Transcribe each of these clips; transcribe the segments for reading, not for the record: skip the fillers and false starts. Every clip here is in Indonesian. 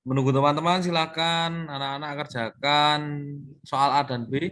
Menunggu teman-teman, silakan anak-anak kerjakan soal A dan B.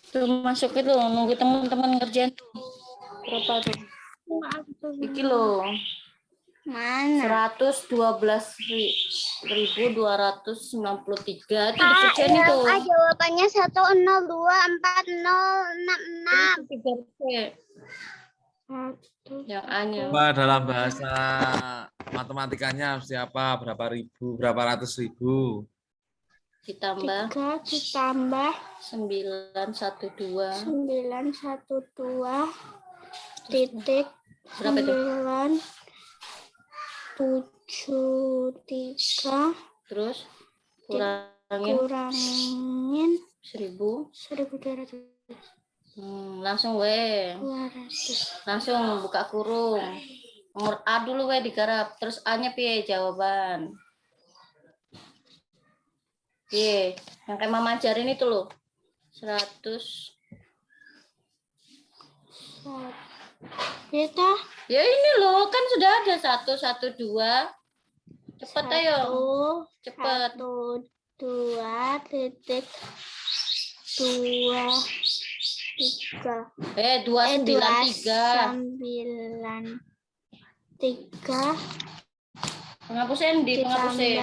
Tuh masuk itu nunggu teman-teman ngerjain tuh. Berapa tuh? Iki loh. Mana? 112.293 itu Kak, dikerjain yang itu. A jawabannya 1024066. Yang A-nya. Coba dalam bahasa matematikanya siapa? Berapa ribu? Berapa ratus ribu? Ditambah 3 ditambah 912. 912 titik Berapa itu? 973 Terus kurangin kurangin 1.000. 1200. Langsung we. Langsung buka kurung. Nomor A dulu we digarap. Terus A-nya piye jawaban? Piye? Yang kayak mama ajarin itu loh. 100. Kita Ya ini loh, kan sudah ada 112. Cepat ayo. Cepat. 2 titik 2 3 293. 293 Penghapusin di penghapusin.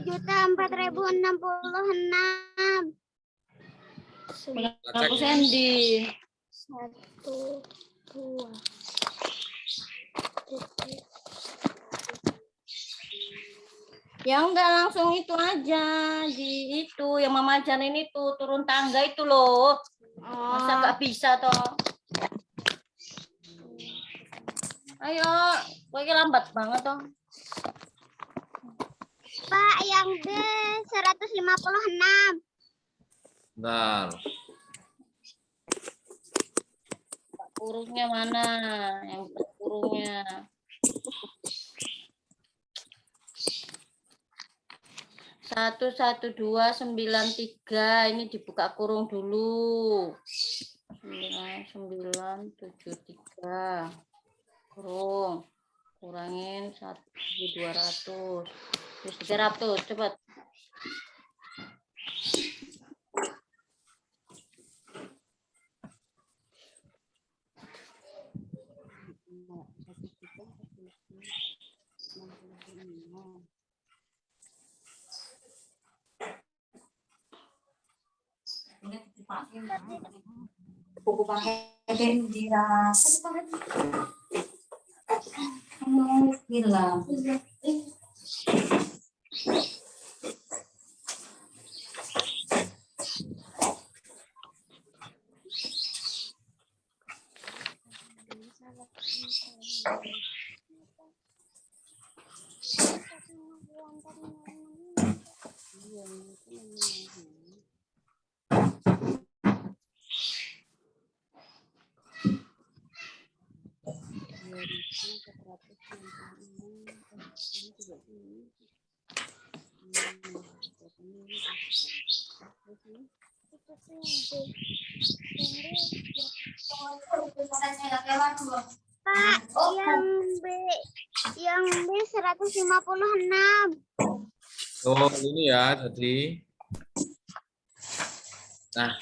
ditambah 1.004.066. Penghapusin di 1 2 titik. Ya enggak langsung itu aja di itu yang mama ajarin itu turun tangga itu loh. Masa nggak bisa toh? Ayo, kok ini lambat banget toh. Pak, yang B 156. Bentar. Kurungnya mana? Yang kurungnya. 11293 ini dibuka kurung dulu. 9973 kurung kurangin 1.200 terus 300 cepat. Buku pakai diras. Bilang. Pak, yang B 156. Oh, ini ya, jadi. Nah,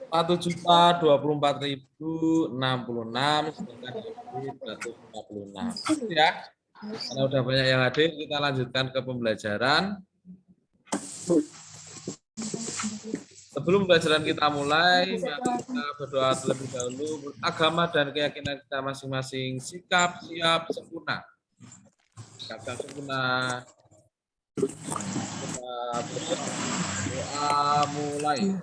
1.024.066 sedangkan yang 156. Ya. Karena udah banyak yang hadir, kita lanjutkan ke pembelajaran. Sebelum pelajaran kita mulai, mari kita berdoa terlebih dahulu. Agama dan keyakinan kita masing-masing. Sikap, siap, sempurna. Sikap, siap, sempurna. Kita berdoa. Doa mulai.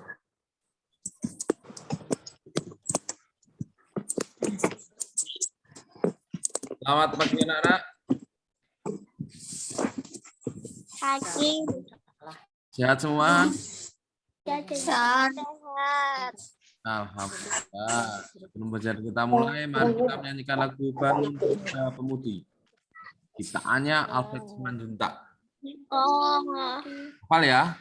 Selamat pagi anak-anak. Pagi. Sehat semua? Sehat. Alhamdulillah. Sebelum pelajaran kita mulai, mari kita menyanyikan lagu baru Pemuda Pemudi. Ciptaannya Alfred Simanjuntak. Oh. Hafal ya?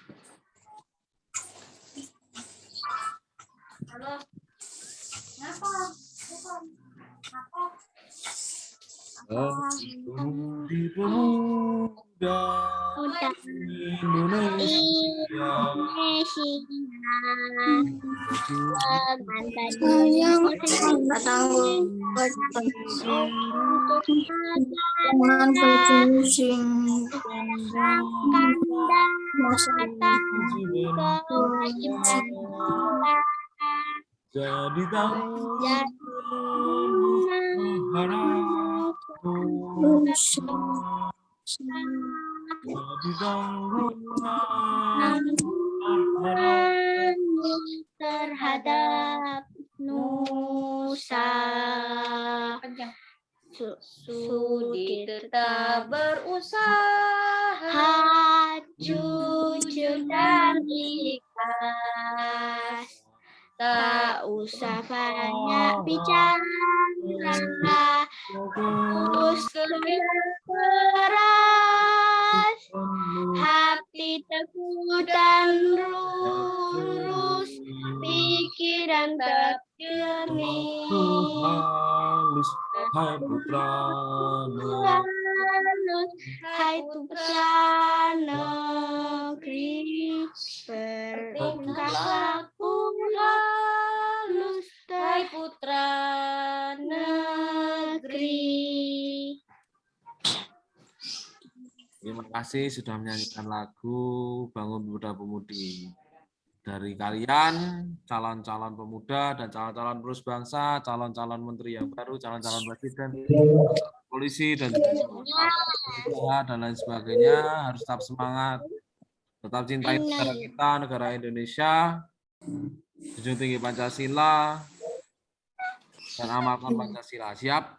Pemudi pemuda Udah. Indonesia. Jadi tahu jadi tahu terhadap Nusa. Sudi tetap berusaha, Jujur dan ikhlas, tak usah banyak bicara, terus kerja keras, hati teguh dan lurus, pikiran tetap jernih. halus hai putra Halus, hai putra negeri, bertingkah laku halus, Hai putra negeri. Terima kasih sudah menyanyikan lagu Bangun Pemuda Pemudi. Dari kalian, calon-calon pemuda dan calon-calon penerus bangsa, calon-calon menteri yang baru, calon-calon presiden, polisi, dan juga dan lain sebagainya, harus tetap semangat, tetap cintai negara kita, negara Indonesia, junjung tinggi Pancasila, dan amalkan Pancasila. Siap?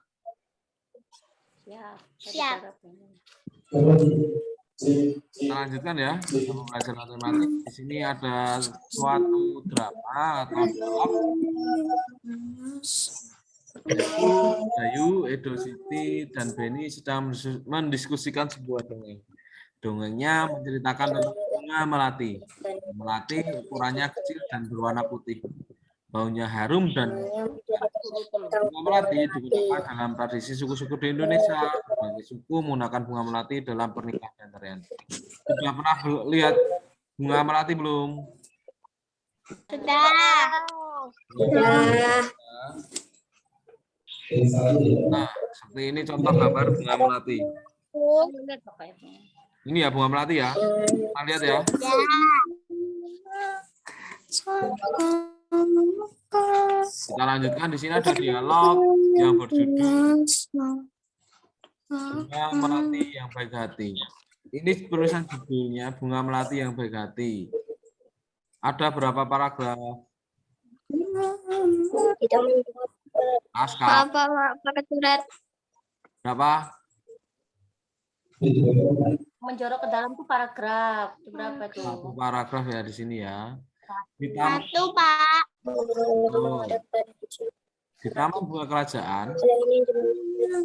Siap. Kita lanjutkan ya, kita belajar matematik. Di sini ada suatu drama atau vlog. Dayu, Edo Siti, dan Beni sedang mendiskusikan sebuah dongeng. Dongengnya menceritakan tentang bunga melati. Melati ukurannya kecil dan berwarna putih. Baunya harum dan bunga melati digunakan dalam tradisi suku-suku di Indonesia. Berbagai suku menggunakan bunga melati dalam pernikahan dan tarian. Sudah pernah lihat bunga melati belum? Sudah. Nah, seperti ini contoh gambar bunga melati. Ini ya bunga melati ya. Kita lihat ya. Kita lanjutkan, di sini ada dialog yang berjudul Bunga Melati yang Baik Hati. Ini tulisan judulnya Bunga Melati yang Baik Hati. Ada berapa paragraf? Askar. Pakai surat. Berapa? menjorok ke dalam tuh paragraf. Itu berapa tuh? Satu paragraf ya di sini ya. Satu, Pak. Di Taman Bunga Kerajaan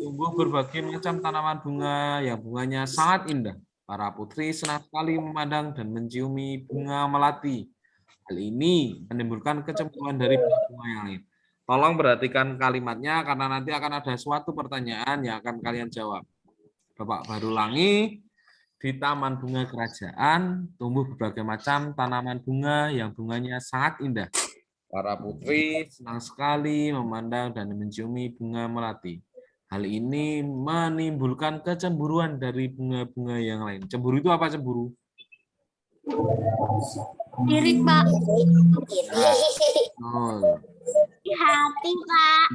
tumbuh berbagai macam tanaman bunga yang bunganya sangat indah. Para putri senang sekali memandang dan menciumi bunga melati. Hal ini menimbulkan kecemburuan dari bunga yang lain. Tolong perhatikan kalimatnya karena nanti akan ada suatu pertanyaan yang akan kalian jawab. Bapak baru ulangi. Di Taman Bunga Kerajaan tumbuh berbagai macam tanaman bunga yang bunganya sangat indah. Para putri senang sekali memandang dan menciumi bunga melati. Hal ini menimbulkan kecemburuan dari bunga-bunga yang lain. Cemburu itu apa cemburu? Diri, Pak. Oh. Di hati, Pak.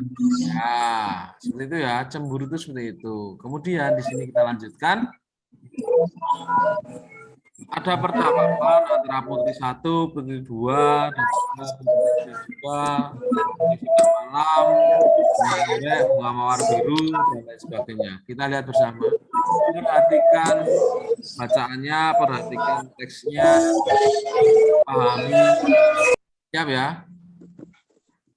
Ya, seperti itu ya. Cemburu itu seperti itu. Kemudian di sini kita lanjutkan. Ada percakapan antara putri 1, putri 2, dan juga putri 3 juga. Ini sudah malam, bunga anggrek, bunga mawar biru, dan lain sebagainya. Kita lihat bersama. Perhatikan bacaannya, perhatikan teksnya, pahami. Siap ya?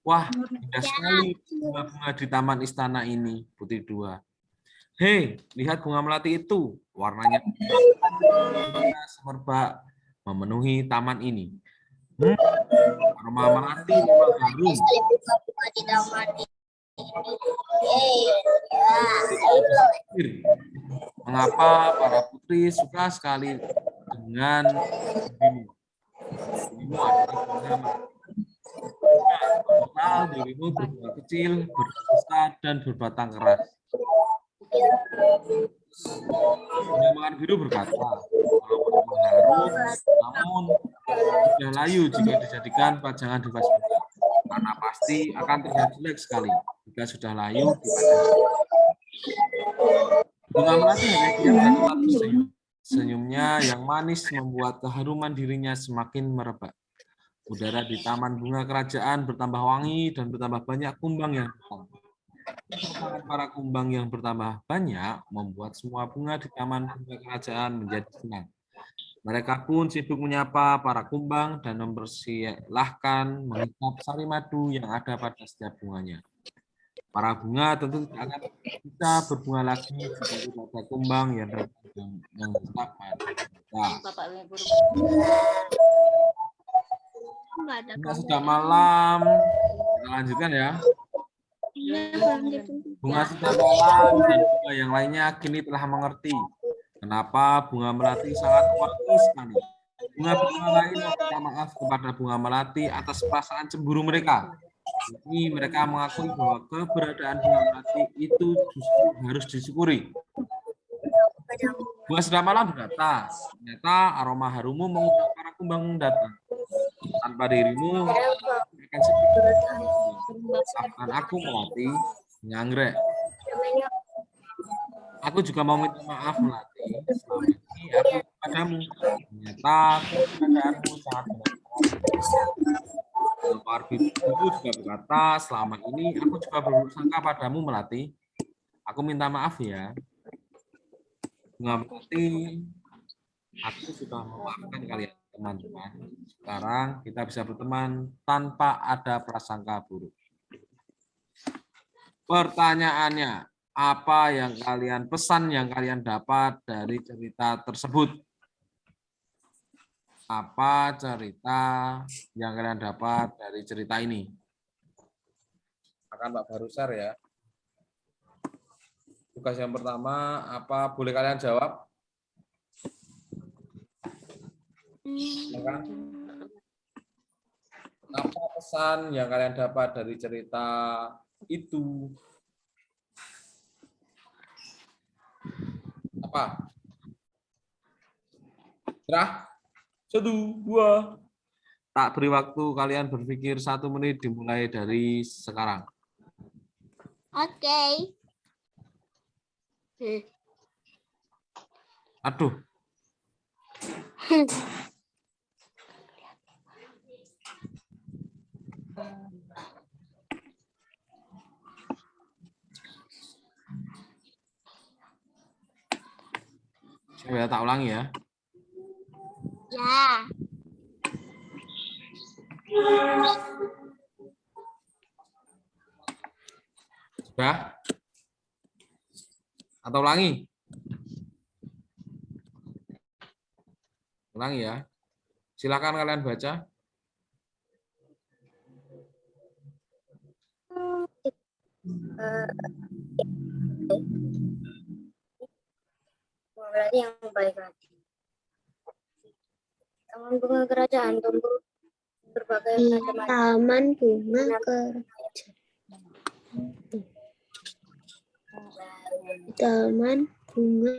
Wah, indah sekali bunga-bunga di taman istana ini, putri 2. Hei, lihat bunga melati itu. Warnanya semerbak memenuhi taman ini. Aroma melati memang harum. Mengapa para putri suka sekali dengan dirimu? Dirimu adalah bunga melati. Dirimu berbunga kecil, berbesar, dan berbatang keras. Bunga mawar biru berkata, walaupun harum, namun sudah layu jika dijadikan pajangan di Facebook. Karena pasti akan terlihat jelek sekali jika sudah layu di pajangan. Bunga melati hanya diam dan tetap tersenyum. Senyumnya yang manis membuat keharuman dirinya semakin merebak. Udara di taman bunga kerajaan bertambah wangi dan bertambah banyak kumbang yang datang. Para kumbang yang bertambah banyak membuat semua bunga di taman bunga kerajaan menjadi senang. Mereka pun sibuk menyapa para kumbang dan mempersilahkan menghisap sari madu yang ada pada setiap bunganya. Para bunga tentu tidak akan bisa berbunga lagi jika tidak ada kumbang yang datang menghisap madu. Nah, sudah malam. Kita lanjutkan ya. Bunga sudah malam dan bunga yang lainnya kini telah mengerti kenapa bunga melati sangat wangi sekali. Bunga-bunga lain meminta maaf kepada bunga melati atas perasaan cemburu mereka. Ini mereka mengakui bahwa keberadaan bunga melati itu justru harus disyukuri. Bunga sudah malam berkata, ternyata aroma harumu mengundang para kumbang datang. Tanpa dirimu, akan sepi. Maafkan aku melati, nganggrek. Aku juga mau minta maaf melati. Selama ini aku padamu. Ternyata keberadaanmu sangat benar. Mawar biru juga berkata, selama ini aku juga bersangka padamu melati. Aku minta maaf ya. Bunga melati, aku sudah memaafkan kalian teman-teman. Sekarang kita bisa berteman tanpa ada prasangka buruk. Pertanyaannya, apa yang kalian pesan yang kalian dapat dari cerita tersebut? Apa cerita yang kalian dapat dari cerita ini? Akan Pak Barusar ya. Tugas yang pertama, apa boleh kalian jawab? Apa pesan yang kalian dapat dari cerita itu? Apa? Cerah? 1, 2. Tak beri waktu kalian berpikir 1 menit dimulai dari sekarang. Oke. Aduh. Saya tak ulangi ya. Ya. Sudah? Atau ulangi? Ulangi ya. Silakan kalian baca. Berarti yang baik lagi. Taman bunga kerajaan tumbuh berbagai macam. Taman bunga kerajaan. Taman bunga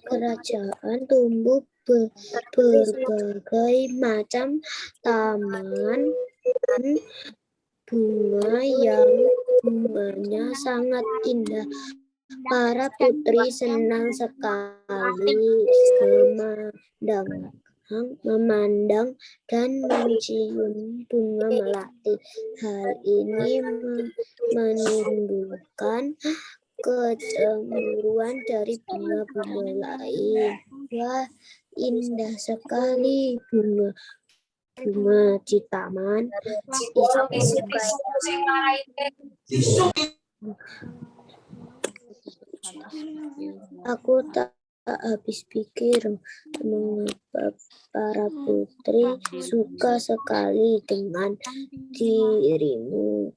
kerajaan tumbuh berbagai macam taman bunga yang bunganya sangat indah. Para putri senang sekali memandang dan mencium bunga melati. Hal ini menimbulkan kecemburuan dari bunga-bunga lain. Wah, indah sekali bunga di taman. Aku tak habis pikir mengapa para putri suka sekali dengan dirimu.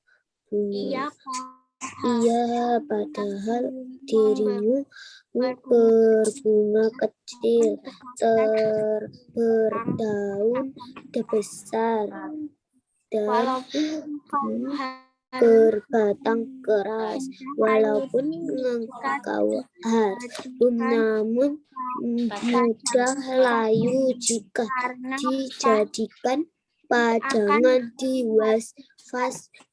Iya, padahal dirimu berbunga kecil, berdaun besar, dan berbatang keras. Walaupun engkau harum, namun mudah layu jika dijadikan pajangan di vas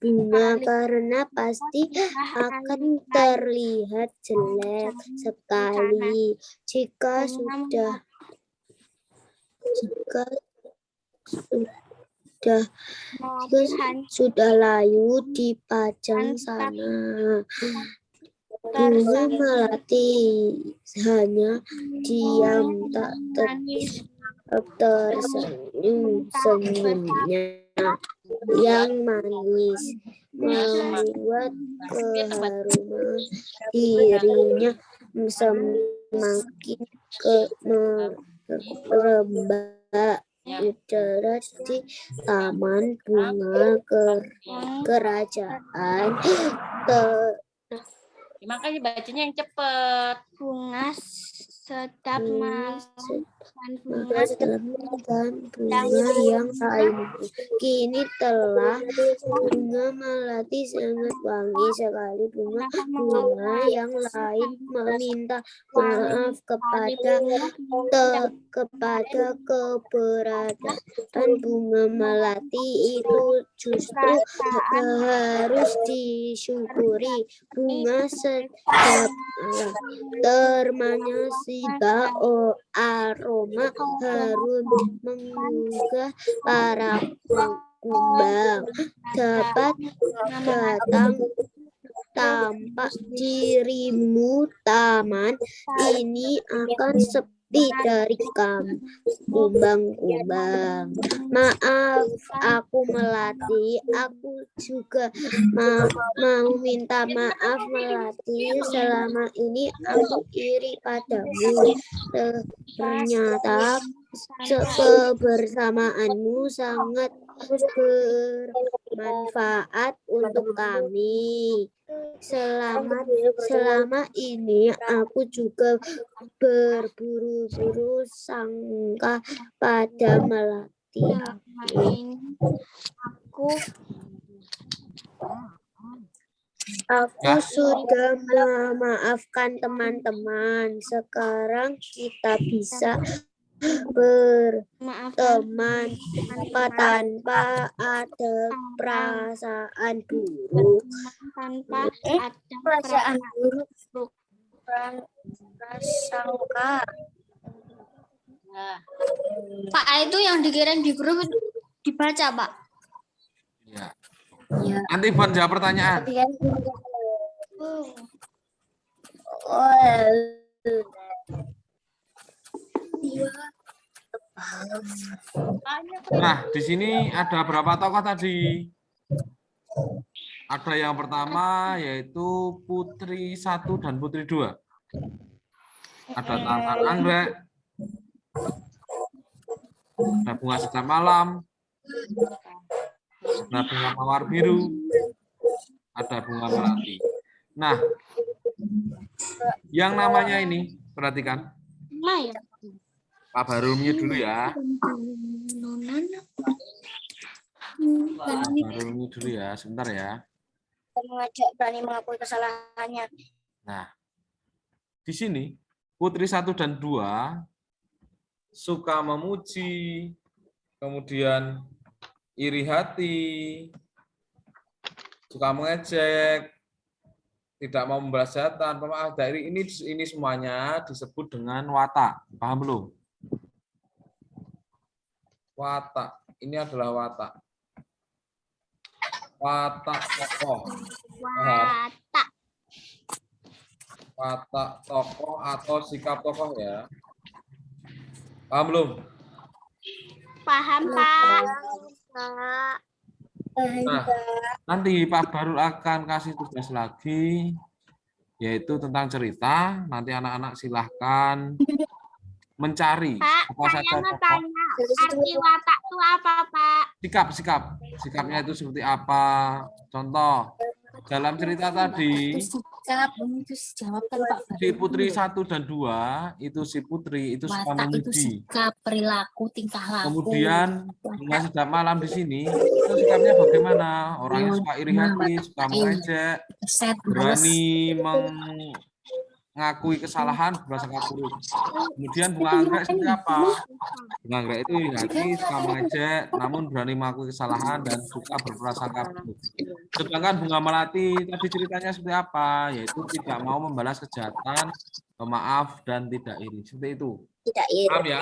bunga, karena pasti akan terlihat jelek sekali jika sudah layu dipajang sana. Bunga melati hanya diam, tak tersenyum. Senyumnya yang manis membuat keharuman dirinya semakin merembak. Udara di taman bunga kerajaan Makanya bacanya yang cepat. Bunga sedap setelah bunga yang lain. Kini telah bunga melati sangat wangi sekali. Bunga yang lain meminta maaf kepada keberadaan bunga melati itu justru harus disyukuri. Bunga sedap termanya aroma harum menggugah para kumbang. Dapat datang tampak dirimu, taman ini akan sepi dari kumbang-kumbang. Maaf, aku melati. Aku juga mau minta maaf melati. Selama ini aku iri padamu. Ternyata kebersamaanmu sangat bermanfaat untuk kami. Selama ini aku juga berburu-buru sangka pada melati. Aku sudah memaafkan teman-teman. Sekarang kita bisa berteman tanpa ada perasaan buruk. Perasaan buruk, prasangka. Pak, itu yang dikirim di grup dibaca, Pak. Ya. Nanti Bon jawab pertanyaan. Nah, di sini ada berapa tokoh tadi? Ada yang pertama yaitu Putri 1 dan Putri 2. Ada Taman Anggrek, ada Bunga Sedap Malam, ada Bunga Mawar Biru, ada Bunga Melati. Nah, yang namanya ini, perhatikan. Pak Barumnya dulu ya. Pak Barumnya dulu ya, sebentar ya. Mengajak berani mengakui kesalahannya. Nah, di sini Putri 1 dan 2 suka memuji, kemudian iri hati, suka mengejek, tidak mau membalas jahatan, pemaaf dari ini semuanya disebut dengan watak. Paham belum? Watak. Ini adalah watak. Watak tokoh. Watak. Watak tokoh atau sikap tokoh ya. Paham belum? Paham, Pak. Nah, nanti Pak Barul akan kasih tugas lagi, yaitu tentang cerita. Nanti anak-anak silahkan mencari Pak, apa saya saja mau tokoh. tanya, arti watak itu apa, Pak? Sikapnya itu seperti apa? Contoh, dalam cerita tadi, si Putri 1 dan 2, itu si Putri itu suka Watak itu memuji. sikap, perilaku, tingkah laku. Kemudian Bunga Sedap Malam di sini, itu sikapnya bagaimana? Orangnya suka iri hati, suka mengejek, berani mengakui kesalahan, berprasangka buruk. Kemudian Bunga Anggrek seperti apa? Bunga Anggrek itu iri hati, suka mengejek, namun berani mengakui kesalahan dan suka berprasangka buruk. Sedangkan Bunga Melati tadi ceritanya seperti apa? Yaitu tidak mau membalas kejahatan, pemaaf dan tidak iri. Seperti itu. Tidak iri. Paham ya?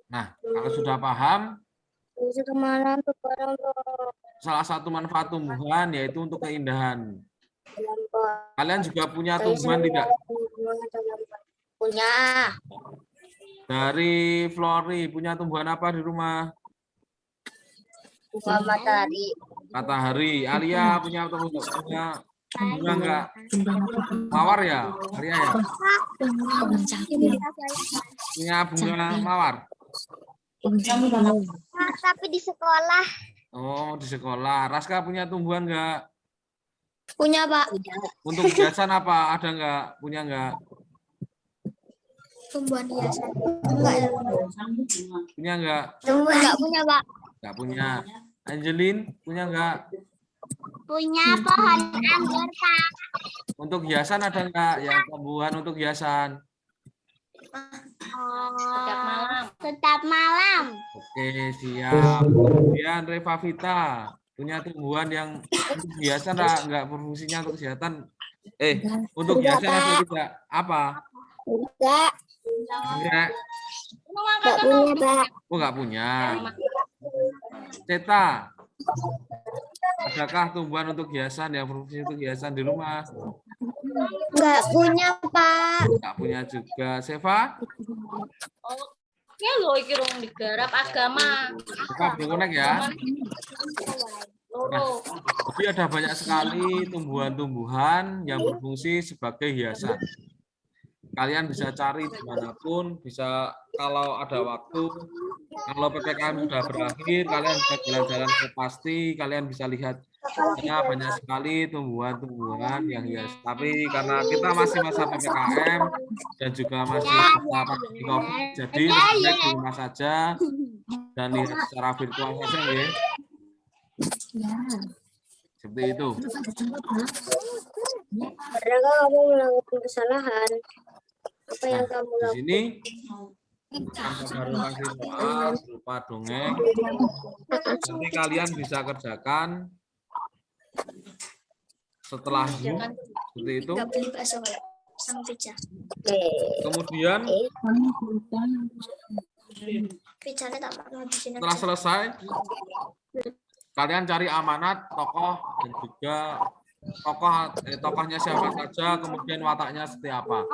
Nah, kalau sudah paham, salah satu manfaat tumbuhan yaitu untuk keindahan. Kalian juga punya tumbuhan tidak? Punya. Dari Flori, punya tumbuhan apa di rumah? Bunga matahari. Matahari. Alia punya bunga enggak? Mawar ya? Alia ya? Punya bunga mawar? Tapi di sekolah. Oh, di sekolah. Raska punya tumbuhan enggak? Punya, Pak. Untuk hiasan apa? Ada enggak? Punya enggak? Tumbuhan hiasan. Enggak ya. Punya enggak? Enggak punya, Pak. Enggak punya. Angelin punya enggak? Punya pohon anggur, Pak. Untuk hiasan ada enggak? Yang tumbuhan untuk hiasan? Setiap malam. Setiap malam. Oke, siap. Kemudian Reva Vita punya tumbuhan yang untuk hiasan enggak berfungsinya untuk kesehatan? Untuk hiasan atau tidak? Apa? Enggak. Enggak. Enggak punya, Pak. Oh, enggak punya. Ceta, adakah tumbuhan untuk hiasan yang berfungsi untuk hiasan di rumah? Enggak punya, Pak. Enggak punya juga. Seva? Ya lo iki rong digarap agama. Seva belum connect ya? Nah, jadi ada banyak sekali tumbuhan-tumbuhan yang berfungsi sebagai hiasan. Kalian bisa cari dimanapun, bisa kalau ada waktu, kalau PPKM sudah berakhir, kalian bisa jalan-jalan ke Pasti, kalian bisa lihat banyak sekali tumbuhan-tumbuhan yang hias. Tapi karena kita masih masa PPKM dan juga masih masa pandemi COVID, jadi lebih baik di rumah saja dan lihat secara virtual saja ya. Seperti itu. Karena kamu melakukan kesalahan. Apa yang kamu Di lakukan? sini baru kasih soal berupa dongeng. Nanti kalian bisa kerjakan setelah Zoom, seperti itu. Kemudian setelah selesai, kalian cari amanat tokoh dan juga tokohnya siapa saja, kemudian wataknya seperti apa.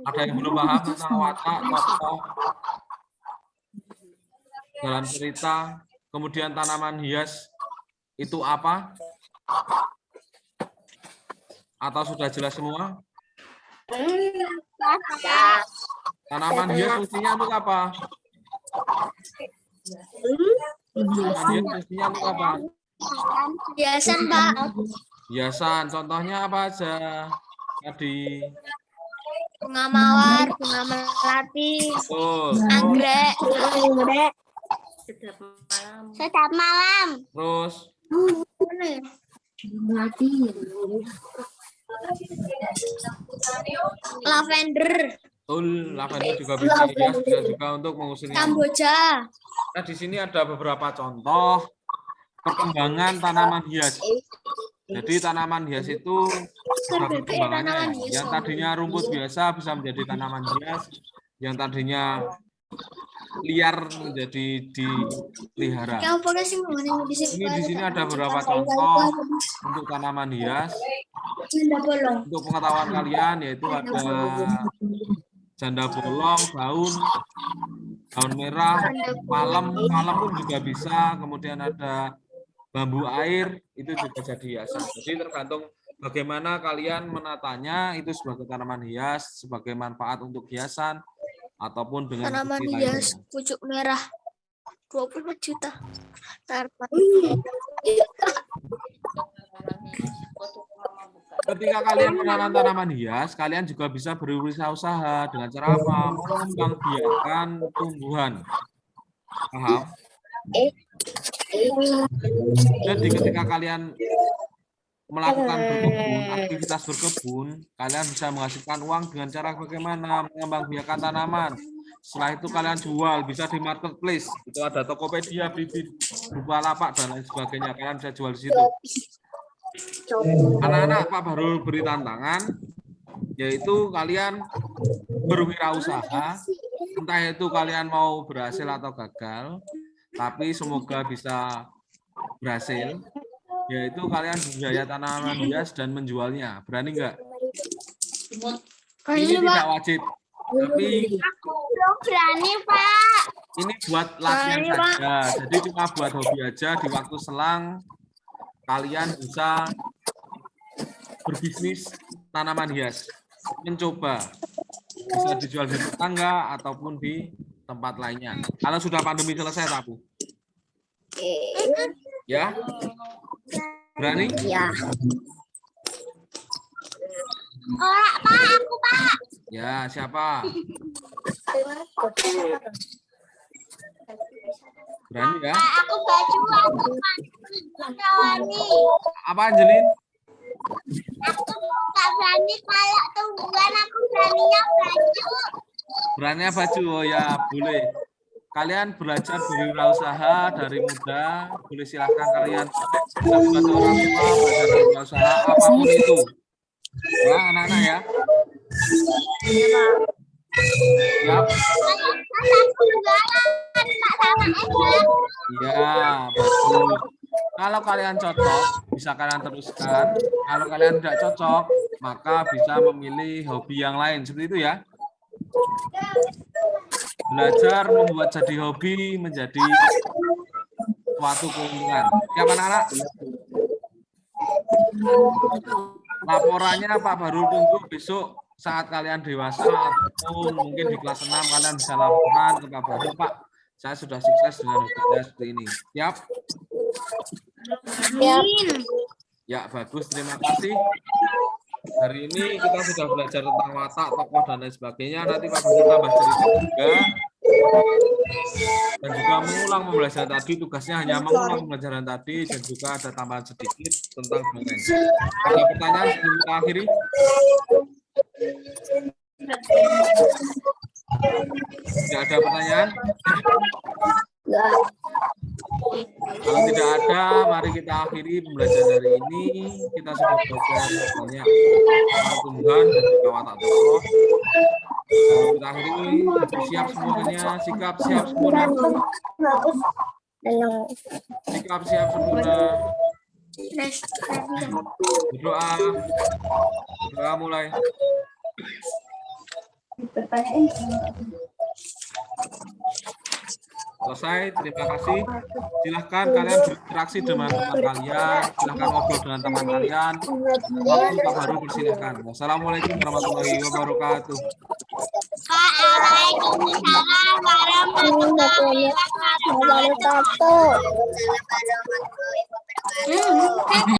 Ada yang belum paham tentang watak tokoh dalam cerita, kemudian tanaman hias itu apa? Atau sudah jelas semua? Tanaman hias fungsinya untuk apa? Tanaman hias fungsinya untuk apa? Hiasan, Pak. Hiasan, contohnya apa aja? Tadi. Bunga mawar, bunga melati, Betul. anggrek, Setiap malam. setiap malam. Terus Lavender. Betul, lavender juga bisa dihias, bisa juga untuk mengusirnya. Kamboja. Nah, di sini ada beberapa contoh perkembangan tanaman hias. Jadi tanaman hias itu ada perkembangannya ya. Yang tadinya rumput biasa bisa menjadi tanaman hias, yang tadinya liar menjadi dipelihara. Ini di sini ada beberapa contoh untuk tanaman hias. Untuk pengetahuan kalian yaitu ada janda bolong, daun merah, palem pun juga bisa. Kemudian ada bambu air, itu juga jadi hiasan. Jadi tergantung bagaimana kalian menatanya, itu sebagai tanaman hias, sebagai manfaat untuk hiasan, ataupun dengan Tanaman fungsi hias lainnya. pucuk merah 20 juta. Ketika kalian menanam tanaman hias, kalian juga bisa berwirausaha dengan cara apa? Mengembangbiakkan tumbuhan. Paham? Jadi ketika kalian melakukan berkebun, aktivitas berkebun, kalian bisa menghasilkan uang dengan cara bagaimana? Mengembangbiakkan tanaman. Setelah itu kalian jual, bisa di marketplace. Itu ada Tokopedia, Bibit, Bukalapak, dan lain sebagainya. Kalian bisa jual di situ. Anak-anak Pak Bahrul beri tantangan, yaitu kalian berwirausaha, entah itu kalian mau berhasil atau gagal, tapi semoga bisa berhasil, yaitu kalian budidaya tanaman hias dan menjualnya. Berani nggak? Ini tidak wajib, tapi Berani, Pak. ini buat latihan saja. Jadi cuma buat hobi aja, di waktu selang kalian bisa berbisnis tanaman hias, mencoba bisa dijual di tetangga ataupun di tempat lainnya. Kalau sudah pandemi selesai, tapi ya berani? Ya. Pak, aku Pak. Ya, siapa? Berani ya? Aku baju aku Wani. Apa Angelin? Aku tak berani kalau tumbuhan, aku beraninya baju. Beraninya baju, oh ya boleh. Kalian belajar berwirausaha dari muda, boleh silahkan kalian bisa membantu orang tua, belajar berwirausaha apapun itu. Ya anak-anak ya. Ya. Iya, bagus. Kalau kalian cocok, bisa kalian teruskan. Kalau kalian tidak cocok, maka bisa memilih hobi yang lain. Seperti itu ya. Belajar membuat jadi hobi menjadi suatu keuntungan. Ya, anak-anak? Laporannya Pak Bahrul tunggu besok saat kalian dewasa ataupun mungkin di kelas 6 kalian bisa laporan ke Pak Bahrul, Pak. Saya sudah sukses dengan hobi saya seperti ini. Siap? Ya, bagus. Terima kasih. Hari ini kita sudah belajar tentang watak, tokoh, dan lain sebagainya. Nanti Pak Bahrul tambah cerita juga. Dan juga mengulang pembelajaran tadi. Tugasnya hanya mengulang pembelajaran tadi. Dan juga ada tambahan sedikit tentang dongeng. Ada pertanyaan sebelum kita akhiri? Tidak ada pertanyaan? Kalau tidak ada, mari kita akhiri pembelajaran hari ini. Kita sudah belajar banyak tentang tumbuhan dan juga watak tokoh. Kalau kita akhiri, siap semuanya, sikap siap sempurna. Sikap siap sempurna. Berdoa. Berdoa mulai. Selesai, terima kasih. Silahkan kalian berinteraksi dengan teman kalian, silahkan ngobrol dengan teman kalian. Waktu Pak Bahrul persilahkan. Wassalamualaikum warahmatullahi wabarakatuh. Waalaikumsalam warahmatullahi wabarakatuh.